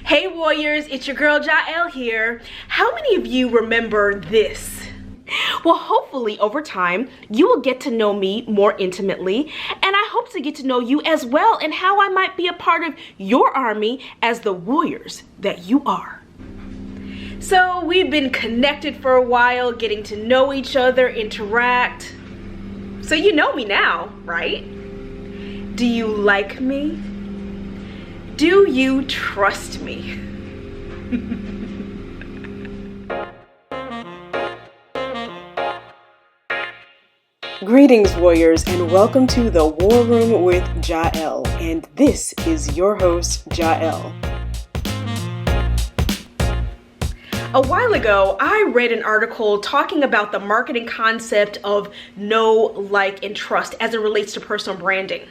Hey Warriors, it's your girl Jael here. How many of you remember this? Well, hopefully over time, you will get to know me more intimately, and I hope to get to know you as well and how I might be a part of your army as the warriors that you are. So we've been connected for a while, getting to know each other, interact. So you know me now, right? Do you like me? Do you trust me? Greetings, warriors, and welcome to the War Room with Jael. And this is your host, Jael. A while ago, I read an article talking about the marketing concept of know, like, and trust as it relates to personal branding.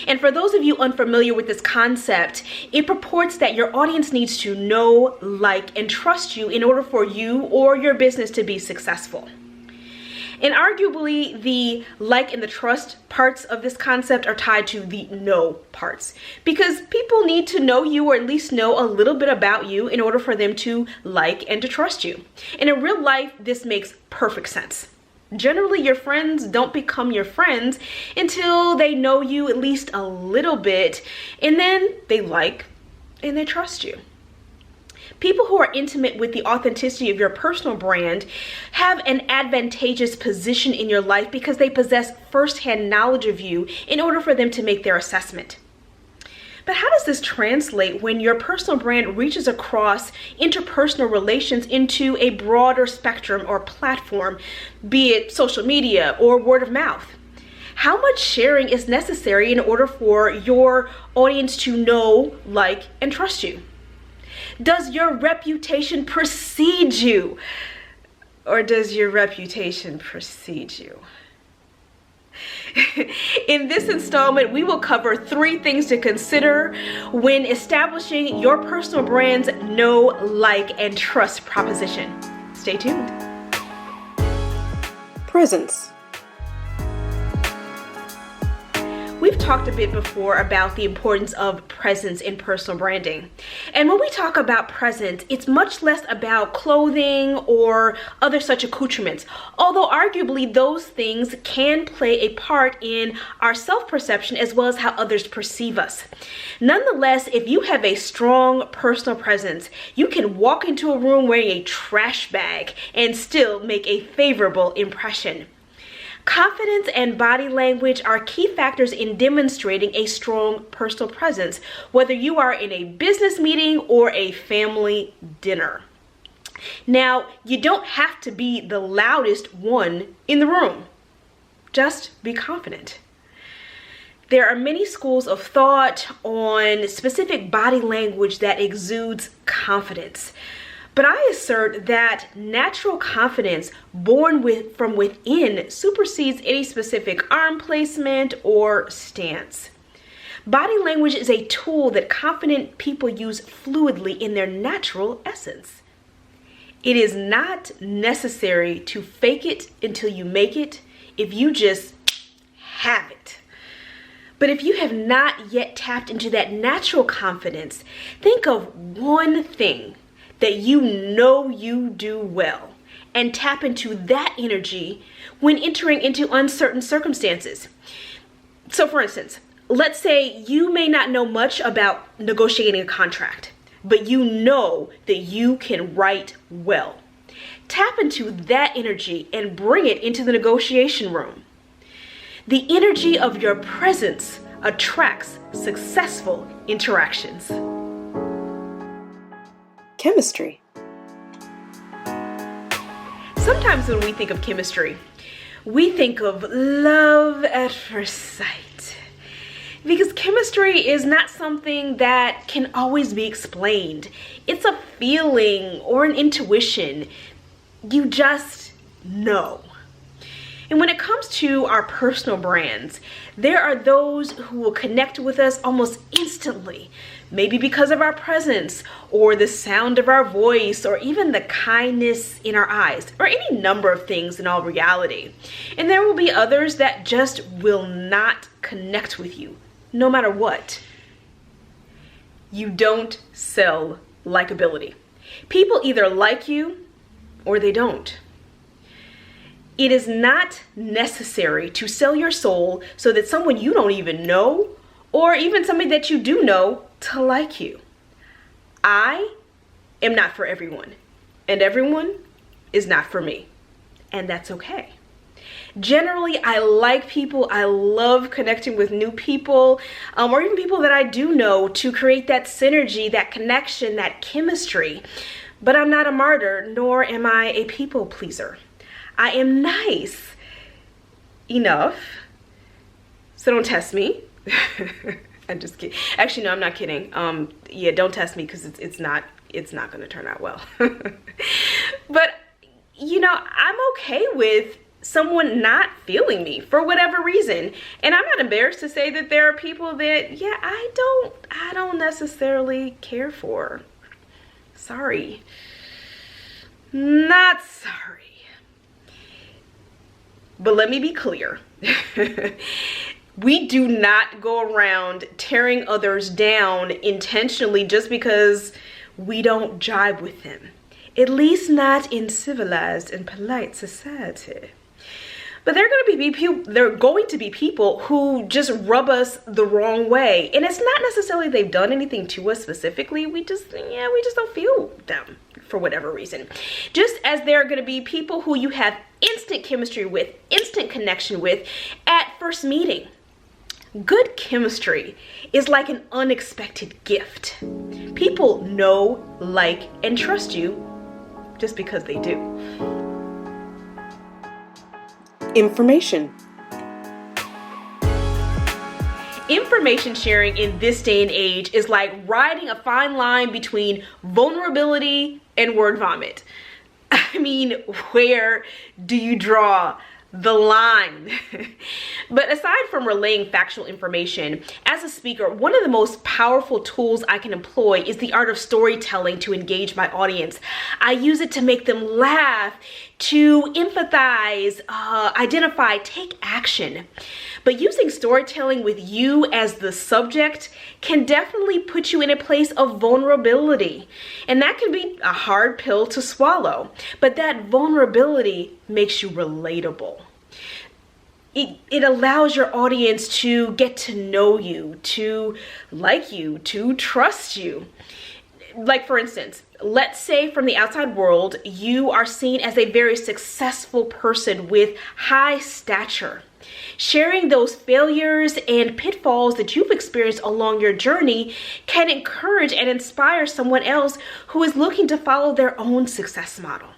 And for those of you unfamiliar with this concept, it purports that your audience needs to know, like, and trust you in order for you or your business to be successful. And arguably, the like and the trust parts of this concept are tied to the know parts, because people need to know you, or at least know a little bit about you, in order for them to like and to trust you. And in real life, this makes perfect sense. Generally, your friends don't become your friends until they know you at least a little bit, and then they like and they trust you. People who are intimate with the authenticity of your personal brand have an advantageous position in your life because they possess firsthand knowledge of you in order for them to make their assessment. But how does this translate when your personal brand reaches across interpersonal relations into a broader spectrum or platform, be it social media or word of mouth? How much sharing is necessary in order for your audience to know, like, and trust you? Does your reputation precede you? Or does your reputation precede you? In this installment, we will cover 3 things to consider when establishing your personal brand's know, like, and trust proposition. Stay tuned. Presence. We've talked a bit before about the importance of presence in personal branding. And when we talk about presence, it's much less about clothing or other such accoutrements, although arguably those things can play a part in our self-perception as well as how others perceive us. Nonetheless, if you have a strong personal presence, you can walk into a room wearing a trash bag and still make a favorable impression. Confidence and body language are key factors in demonstrating a strong personal presence, whether you are in a business meeting or a family dinner. Now, you don't have to be the loudest one in the room. Just be confident. There are many schools of thought on specific body language that exudes confidence. But I assert that natural confidence born from within supersedes any specific arm placement or stance. Body language is a tool that confident people use fluidly in their natural essence. It is not necessary to fake it until you make it if you just have it. But if you have not yet tapped into that natural confidence, think of one thing that you know you do well, and tap into that energy when entering into uncertain circumstances. So for instance, let's say you may not know much about negotiating a contract, but you know that you can write well. Tap into that energy and bring it into the negotiation room. The energy of your presence attracts successful interactions. Chemistry. Sometimes when we think of chemistry, we think of love at first sight. Because chemistry is not something that can always be explained. It's a feeling or an intuition. You just know. And when it comes to our personal brands, there are those who will connect with us almost instantly, maybe because of our presence or the sound of our voice or even the kindness in our eyes or any number of things in all reality. And there will be others that just will not connect with you, no matter what. You don't sell likability. People either like you or they don't. It is not necessary to sell your soul so that someone you don't even know, or even somebody that you do know, to like you. I am not for everyone, and everyone is not for me, and that's okay. Generally, I like people. I love connecting with new people, or even people that I do know, to create that synergy, that connection, that chemistry. But I'm not a martyr, nor am I a people pleaser. I am nice enough, so don't test me. I'm just kidding. Actually, no, I'm not kidding. Yeah, don't test me, because it's not going to turn out well. But I'm okay with someone not feeling me for whatever reason, and I'm not embarrassed to say that there are people that I don't necessarily care for. Sorry, not sorry. But let me be clear. We do not go around tearing others down intentionally just because we don't jibe with them. At least not in civilized and polite society. But there are going to be people who just rub us the wrong way. And it's not necessarily they've done anything to us specifically. We just don't feel them for whatever reason. Just as there are going to be people who you have instant chemistry with, instant connection with at first meeting. Good chemistry is like an unexpected gift. People know, like, and trust you just because they do. Information. Information sharing in this day and age is like riding a fine line between vulnerability and word vomit. I mean, where do you draw the line? But aside from relaying factual information, as a speaker, one of the most powerful tools I can employ is the art of storytelling to engage my audience. I use it to make them laugh, to empathize, identify, take action. But using storytelling with you as the subject can definitely put you in a place of vulnerability. And that can be a hard pill to swallow. But that vulnerability makes you relatable. It allows your audience to get to know you, to like you, to trust you. Like, for instance, let's say from the outside world, you are seen as a very successful person with high stature. Sharing those failures and pitfalls that you've experienced along your journey can encourage and inspire someone else who is looking to follow their own success model.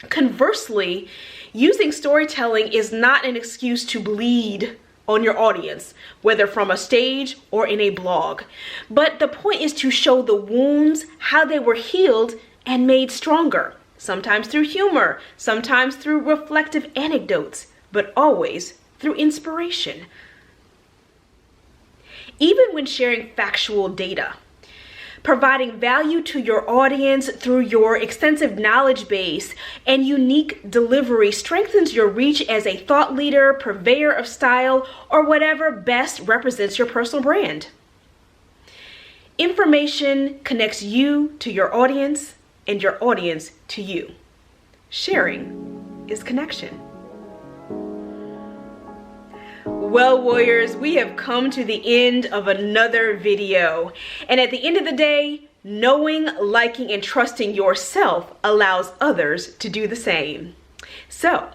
Conversely, using storytelling is not an excuse to bleed on your audience, whether from a stage or in a blog. But the point is to show the wounds, how they were healed and made stronger, sometimes through humor, sometimes through reflective anecdotes, but always through inspiration. Even when sharing factual data, providing value to your audience through your extensive knowledge base and unique delivery strengthens your reach as a thought leader, purveyor of style, or whatever best represents your personal brand. Information connects you to your audience and your audience to you. Sharing is connection. Well, warriors, we have come to the end of another video. And at the end of the day, knowing, liking, and trusting yourself allows others to do the same. So,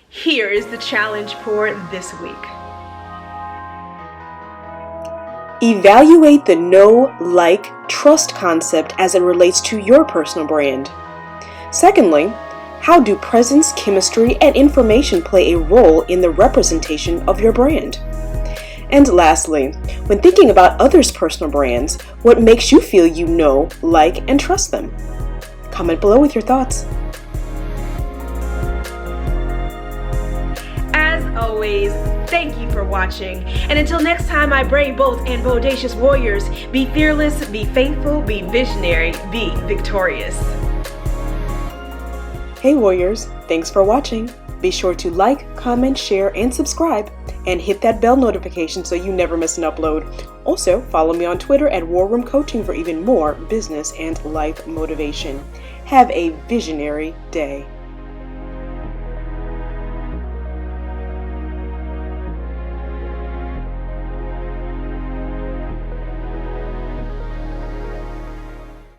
here is the challenge for this week. Evaluate the know, like, trust concept as it relates to your personal brand. Secondly, how do presence, chemistry, and information play a role in the representation of your brand? And lastly, when thinking about others' personal brands, what makes you feel you know, like, and trust them? Comment below with your thoughts. As always, thank you for watching. And until next time, my brave, bold, and bodacious warriors, be fearless, be faithful, be visionary, be victorious. Hey warriors, thanks for watching. Be sure to like, comment, share, and subscribe. and hit that bell notification so you never miss an upload. Also, follow me on Twitter at War Room Coaching for even more business and life motivation. Have a visionary day.